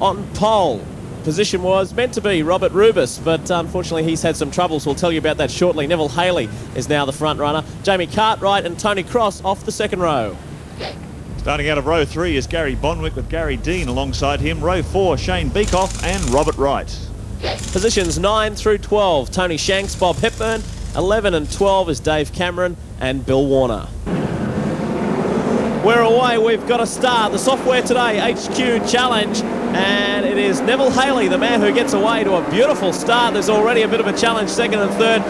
On pole position was meant to be Robert Rubis, but unfortunately he's had some troubles. We'll tell you about that shortly. Neville Haley is now the front runner. Jamie Cartwright and Tony Cross off the second row. Starting out of row 3 is Gary Bonwick with Gary Dean alongside him. Row 4, Shane Beekoff and Robert Wright. Positions 9 through 12, Tony Shanks, Bob Hepburn. 11 and 12 is Dave Cameron and Bill Warner. We're away, we've got a start. The software today, HQ Challenge, and it is Neville Haley, the man who gets away to a beautiful start. There's already a bit of a challenge, second and third.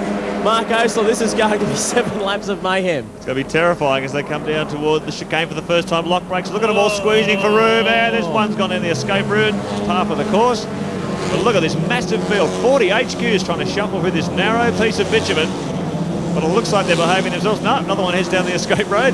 Mark Osler, this is going to be 7 laps of mayhem. It's going to be terrifying as they come down toward the chicane for the first time. Lock brakes, look at them all squeezing for room, and there's one's gone in the escape route, half of the course. But look at this massive field, 40 HQs trying to shuffle through this narrow piece of bitumen. But it looks like they're behaving themselves. No, another one heads down the escape road.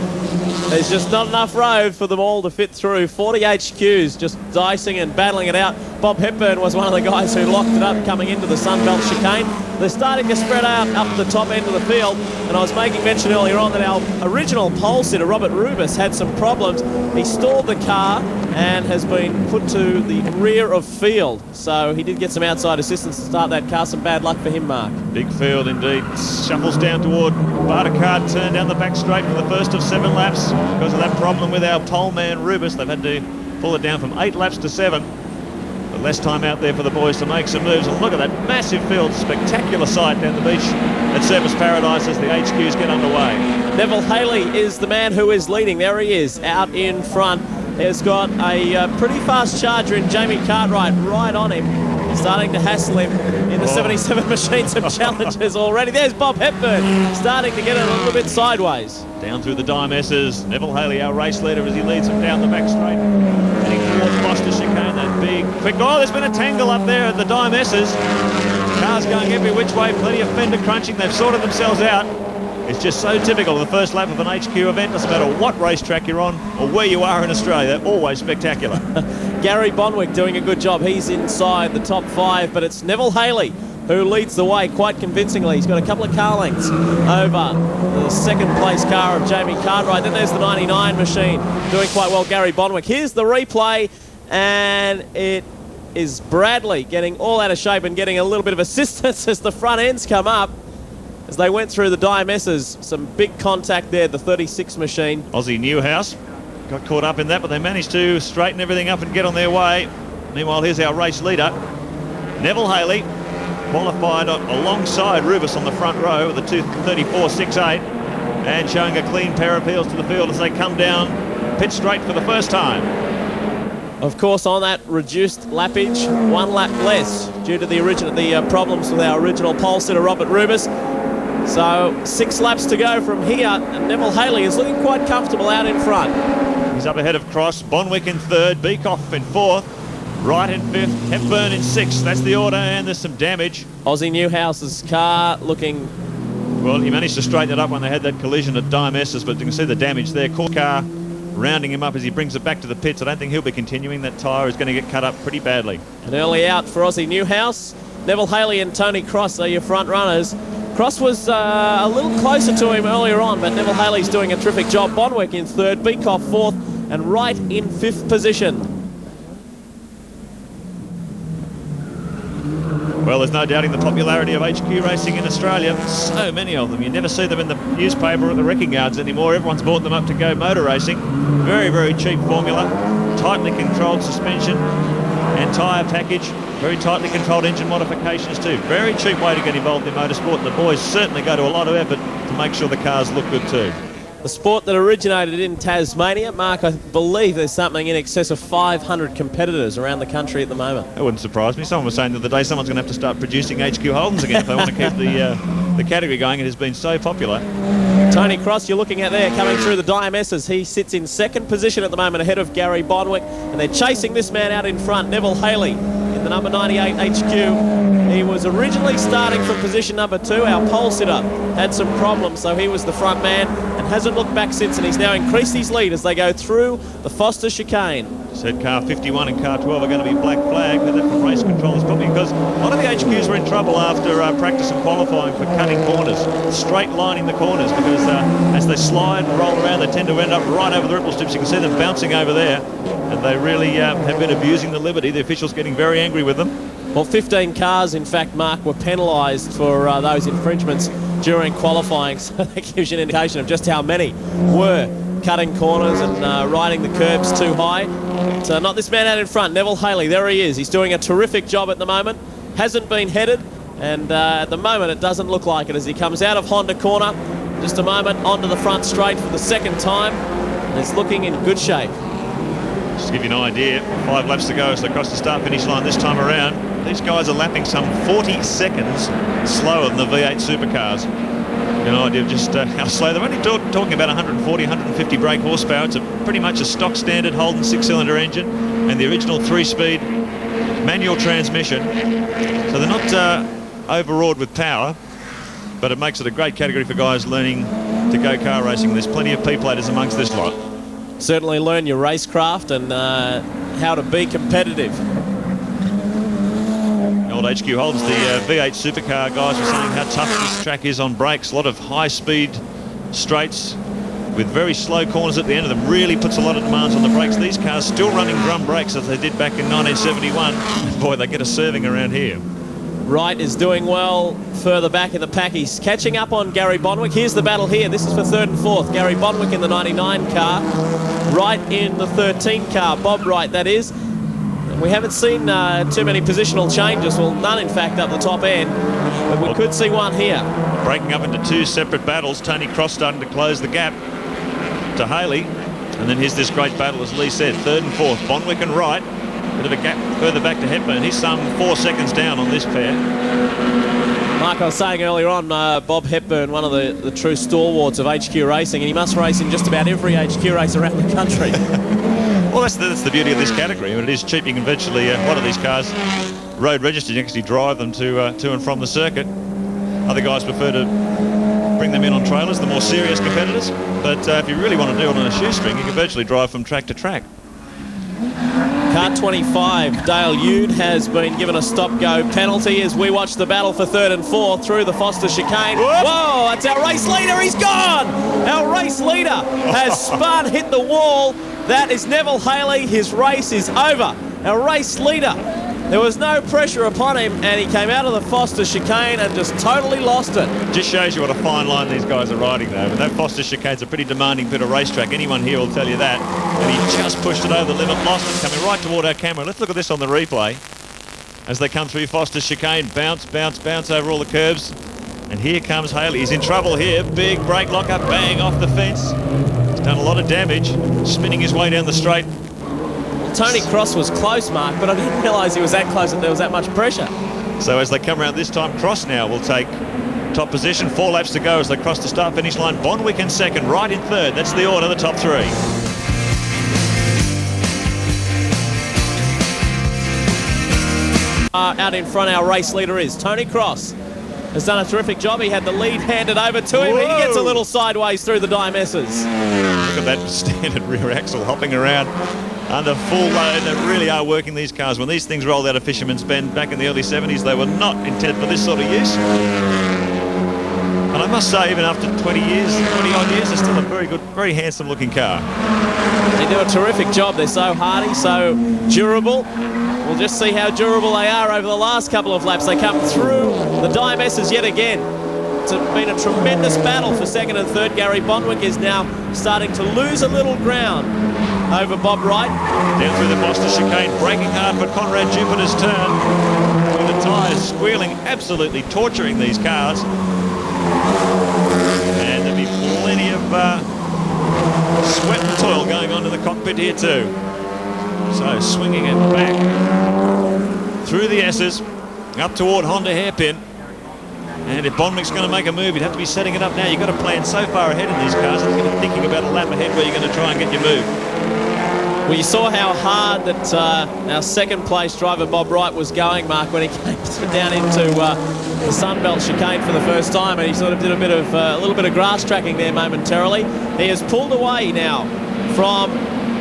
There's just not enough road for them all to fit through. 40 HQs just dicing and battling it out. Bob Hepburn was one of the guys who locked it up coming into the Sunbelt chicane. They're starting to spread out up the top end of the field, and I was making mention earlier on that our original pole sitter, Robert Rubis, had some problems. He stalled the car and has been put to the rear of field. So he did get some outside assistance to start that car. Some bad luck for him, Mark. Big field indeed. Shuffles down toward Bartercard, turn down the back straight for the first of 7 laps. Because of that problem with our pole man Rubis, they've had to pull it down from 8 laps to 7. But less time out there for the boys to make some moves. And look at that massive field, spectacular sight down the beach at Surfers Paradise as the HQs get underway. Neville Haley is the man who is leading. There he is, out in front. He's got a pretty fast charger in Jamie Cartwright right on him, starting to hassle him in the 77 machine. Some challenges already. There's Bob Hepburn starting to get it a little bit sideways. Down through the dime S's, Neville Haley, our race leader, as he leads them down the back straight. Heading towards Foster chicane, that big quick. Oh, there's been a tangle up there at the dime S's. Cars going every which way, plenty of fender crunching. They've sorted themselves out. It's just so typical of the first lap of an HQ event. Doesn't matter what racetrack you're on or where you are in Australia, they're always spectacular. Gary Bonwick doing a good job. He's inside the top 5, but it's Neville Haley who leads the way quite convincingly. He's got a couple of car lengths over the second place car of Jamie Cartwright. Then there's the 99 machine doing quite well, Gary Bonwick. Here's the replay, and it is Bradley getting all out of shape and getting a little bit of assistance as the front ends come up. As they went through the DMSs, some big contact there, the 36 machine. Aussie Newhouse got caught up in that, but they managed to straighten everything up and get on their way. Meanwhile, here's our race leader, Neville Haley, qualified alongside Rubis on the front row with a 2:34.68, and showing a clean pair of heels to the field as they come down pit straight for the first time. Of course, on that reduced lappage, 1 lap less due to the problems with our original pole sitter, Robert Rubis. So 6 laps to go from here, and Neville Haley is looking quite comfortable out in front. He's up ahead of Cross, Bonwick in 3rd, Beekoff in 4th, Wright in 5th, Hepburn in 6th. That's the order, and there's some damage. Aussie Newhouse's car looking... Well, he managed to straighten it up when they had that collision at Dime S's, but you can see the damage there. Car rounding him up as he brings it back to the pits. I don't think he'll be continuing. That tyre is going to get cut up pretty badly. An early out for Aussie Newhouse. Neville Haley and Tony Cross are your front runners. Cross was a little closer to him earlier on, but Neville Haley's doing a terrific job. Bonwick in 3rd, Beekoff 4th, and Wright in 5th position. Well, there's no doubting the popularity of HQ racing in Australia. So many of them. You never see them in the newspaper or at the wrecking yards anymore. Everyone's bought them up to go motor racing. Very, very cheap formula. Tightly controlled suspension and tyre package. Very tightly controlled engine modifications too. Very cheap way to get involved in motorsport. And the boys certainly go to a lot of effort to make sure the cars look good too. The sport that originated in Tasmania. Mark, I believe there's something in excess of 500 competitors around the country at the moment. That wouldn't surprise me. Someone was saying the other day someone's going to have to start producing HQ Holdens again if they want to keep the category going. It has been so popular. Tony Cross, you're looking at there, coming through the DMSs. He sits in 2nd position at the moment ahead of Gary Bonwick, and they're chasing this man out in front, Neville Haley, in the number 98 HQ. He was originally starting from position number 2. Our pole sitter had some problems, so he was the front man and hasn't looked back since, and he's now increased his lead as they go through the Foster chicane. Said car 51 and car 12 are going to be black flag. Heard that from race controllers probably because a lot of the HQs were in trouble after practice and qualifying for cutting corners, straight lining the corners, because as they slide and roll around, they tend to end up right over the ripple strips. You can see them bouncing over there. And they really have been abusing the liberty. The officials getting very angry with them. Well, 15 cars, in fact, Mark, were penalised for those infringements during qualifying, so that gives you an indication of just how many were cutting corners and riding the curbs too high. So not this man out in front, Neville Haley. There he is. He's doing a terrific job at the moment. Hasn't been headed, and at the moment it doesn't look like it as he comes out of Honda corner. Just a moment onto the front straight for the second time. And is looking in good shape. Just to give you an idea, 5 laps to go as they cross the start-finish line this time around. These guys are lapping some 40 seconds slower than the V8 supercars. An idea of just how slow. They're only talking about 140, 150 brake horsepower. It's pretty much a stock standard Holden 6-cylinder engine and the original 3-speed manual transmission. So they're not overawed with power, but it makes it a great category for guys learning to go car racing. There's plenty of P-platers amongst this lot. Certainly learn your racecraft and how to be competitive. Old HQ Holdens, the V8 supercar guys were saying how tough this track is on brakes. A lot of high-speed straights with very slow corners at the end of them. Really puts a lot of demands on the brakes. These cars still running drum brakes as they did back in 1971. Boy, they get a serving around here. Wright is doing well further back in the pack. He's catching up on Gary Bonwick. Here's the battle here. This is for 3rd and 4th. Gary Bonwick in the 99 car. Wright in the 13 car. Bob Wright, that is. We haven't seen too many positional changes. Well, none, in fact, up the top end. But we could see one here. Breaking up into 2 separate battles. Tony Cross starting to close the gap to Haley. And then here's this great battle, as Lee said. 3rd and 4th. Bonwick and Wright. Bit of a gap further back to Hepburn. He's some 4 seconds down on this pair. Mark, I was saying earlier on, Bob Hepburn, one of the true stalwarts of HQ racing, and he must race in just about every HQ race around the country. Well, that's the beauty of this category. When it is cheap, you can virtually, a lot of these cars, road registered, you can actually drive them to and from the circuit. Other guys prefer to bring them in on trailers, the more serious competitors. But if you really want to do it on a shoestring, you can virtually drive from track to track. Car 25, Dale Youd, has been given a stop-go penalty as we watch the battle for 3rd and 4th through the Foster chicane. Whoa, that's our race leader. He's gone. Our race leader has spun, hit the wall. That is Neville Haley. His race is over. Our race leader. There was no pressure upon him, and he came out of the Foster chicane and just totally lost it. Just shows you what a fine line these guys are riding, though. And that Foster chicane's a pretty demanding bit of racetrack. Anyone here will tell you that. And he just pushed it over the limit, lost it, coming right toward our camera. Let's look at this on the replay. As they come through Foster chicane, bounce, bounce, bounce over all the curves. And here comes Haley. He's in trouble here. Big brake lock-up, bang, off the fence. He's done a lot of damage, spinning his way down the straight. Tony Cross was close, Mark, but I didn't realise he was that close and there was that much pressure. So as they come around this time, Cross now will take top position. 4 laps to go as they cross the start-finish line. Bonwick in 2nd, Wright in 3rd. That's the order, the top 3. Out in front, our race leader is Tony Cross. Has done a terrific job. He had the lead handed over to him. Whoa. He gets a little sideways through the Dimesses. Look at that standard rear axle hopping around under full load. They really are working these cars. When these things rolled out of Fisherman's Bend back in the early 70s, they were not intended for this sort of use. And I must say, even after 20 odd years, they're still a very good, very handsome looking car. They do a terrific job. They're so hardy, so durable. We'll just see how durable they are over the last couple of laps. They come through the Dimesses yet again. It's been a tremendous battle for 2nd and 3rd. Gary Bonwick is now starting to lose a little ground over Bob Wright. Down through the Foster chicane, braking hard for Conrad Jupiter's turn. With the tyres squealing, absolutely torturing these cars. And there'll be plenty of sweat and toil going on in the cockpit here too. So swinging it back through the S's, up toward Honda hairpin. And if Bonwick's going to make a move, you'd have to be setting it up now. You've got to plan so far ahead in these cars. You're going to be thinking about a lap ahead where you're going to try and get your move. Well, you saw how hard that our 2nd place driver Bob Wright was going, Mark, when he came down into the Sunbelt chicane for the first time, and he sort of did a little bit of grass tracking there momentarily. He has pulled away now from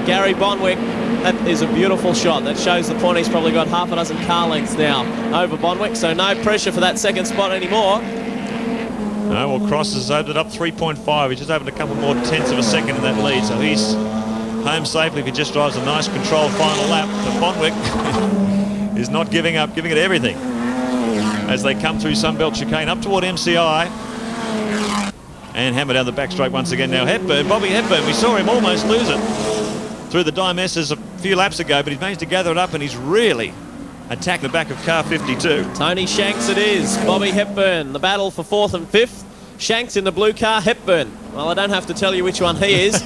Gary Bonwick. That is a beautiful shot. That shows the point. He's probably got half a dozen car lengths now over Bonwick, so no pressure for that 2nd spot anymore. No, well, Cross has opened it up 3.5. He's just opened a couple more tenths of a second in that lead, so he's home safely if he just drives a nice controlled final lap. But Bonwick is not giving up, giving it everything as they come through Sunbelt chicane up toward MCI and hammer down the back straight once again now. Hepburn, Bobby Hepburn, we saw him almost lose it through the Dimesses a few laps ago, but he's managed to gather it up and he's really attacked the back of car 52. Tony Shanks it is. Bobby Hepburn, the battle for 4th and 5th. Shanks in the blue car, Hepburn. Well, I don't have to tell you which one he is.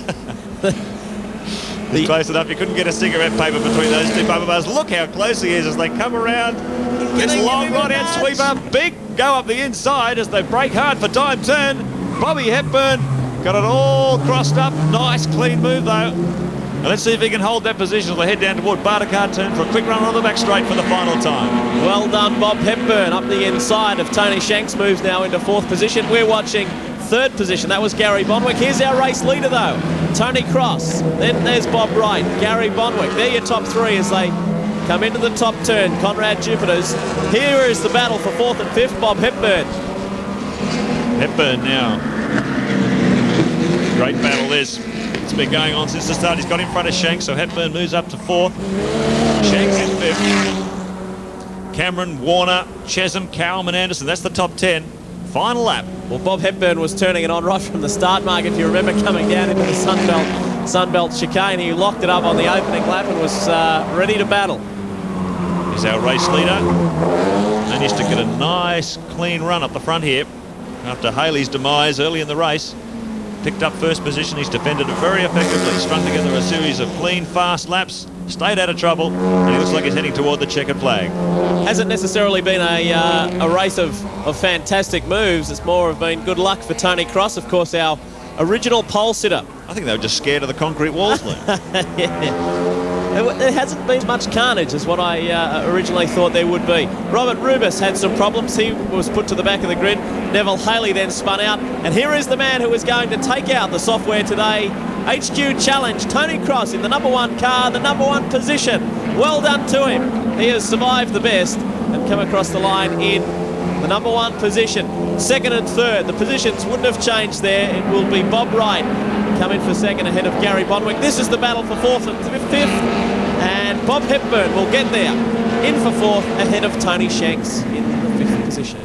He's close enough, you couldn't get a cigarette paper between those two bumper bars. Look how close he is as they come around. This long right-hand sweeper, big go up the inside as they brake hard for time turn. Bobby Hepburn got it all crossed up. Nice, clean move though. And let's see if he can hold that position as they head down toward Bartercar turn for a quick run on the back straight for the final time. Well done, Bob Hepburn. Up the inside of Tony Shanks, moves now into 4th position. We're watching 3rd position. That was Gary Bonwick. Here's our race leader though, Tony Cross. Then there's Bob Wright, Gary Bonwick. They're your top 3 as they come into the top turn. Conrad Jupiters. Here is the battle for 4th and 5th. Bob Hepburn. Hepburn now. Great battle this. It's been going on since the start. He's got in front of Shanks, so Hepburn moves up to 4th. Shanks in 5th. Cameron, Warner, Chesham, Cowman, Anderson. That's the top 10. Final lap. Well, Bob Hepburn was turning it on right from the start, Mark, if you remember, coming down into the Sunbelt chicane. He locked it up on the opening lap and was ready to battle. He's our race leader. Managed to get a nice, clean run up the front here after Haley's demise early in the race. Picked up 1st position. He's defended it very effectively. Strung together a series of clean, fast laps. Stayed out of trouble, and he looks like he's heading toward the checkered flag. Hasn't necessarily been a race of fantastic moves. It's more of been good luck for Tony Cross, of course, our original pole sitter. I think they were just scared of the concrete walls, Lou. Yeah. There hasn't been much carnage, is what I originally thought there would be. Robert Rubis had some problems. He was put to the back of the grid. Neville Haley then spun out. And here is the man who is going to take out the software today. HQ Challenge, Tony Cross in the number 1 car, the number 1 position. Well done to him. He has survived the best and come across the line in the number 1 position. 2nd and 3rd, the positions wouldn't have changed there. It will be Bob Wright coming for 2nd ahead of Gary Bonwick. This is the battle for 4th and 5th. And Bob Hepburn will get there in for 4th ahead of Tony Shanks in the 5th position.